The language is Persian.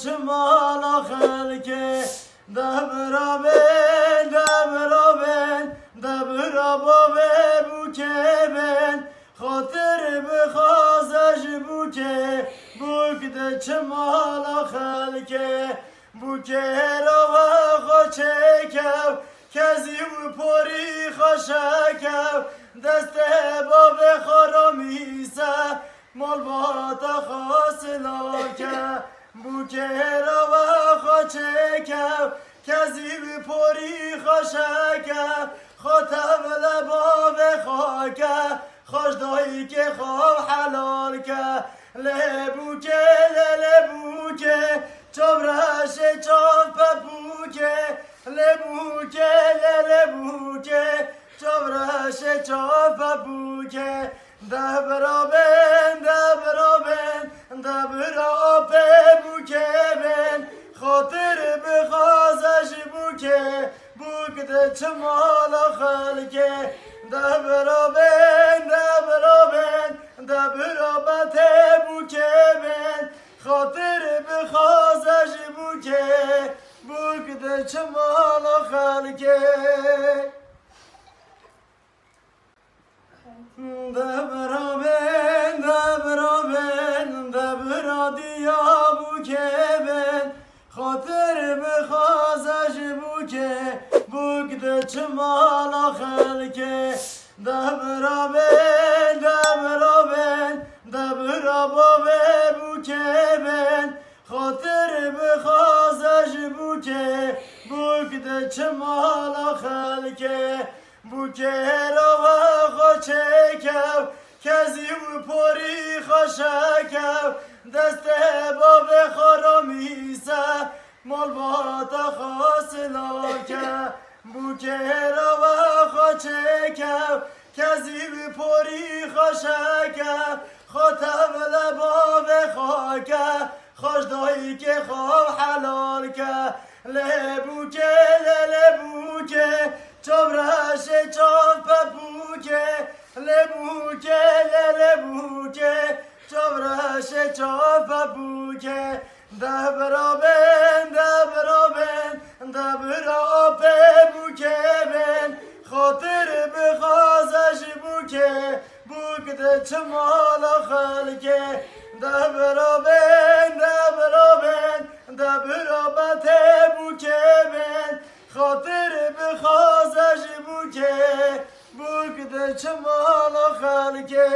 çımala xelke Debraben Debrabave buke خاطر بخازش بوکه بوکده چمالا خلکه بوکه را و خوچه کب کزی و پوری خوشکه دست باب خرامیسه مال باتا خاصلاکه بوکه را و خوچه کب کزی و پوری خوشکه خاطب لباب خاکه خوش دایی که خواب حلال که لبوکه لبوکه چوبرش چوب پپوکه لبوکه لبوکه چوبرش چوب پپوکه دبرابن دبراب بوکه بن خاطر بخازش بوکه بوکده چمالا خلکه دبرابن دبرابت بوکه بن خاطر بخازش بوکه بوکده چمالا خلکه دبرابن دبرادیا بوکه بن خاطر بخازش بوکه بوکده چمالا خلکه دبرابن دبرابه بوکه بن خاطر بخازش بوکه بوکده چمالا خلکه بوکه را و خوچه کب کزی و پوری خوشکب دست باب خرامیسه مال باتا خاصلاکه بوکه را و خوچه کب کزی و پوری خوشکه خاطب لباب خاکه خوش دایی که خواب حلال که لبوکه لبوکه چوبرش چوب پپوکه لبوکه لبوکه چوبرش چوب پپوکه دبرابن دبراب بوکه بن خاطر بخازش بوکه بوکده چمالا خلکه دبرابن دبرابت بوکه بن خاطر بخازش بوکه بوکده چمالا خلکه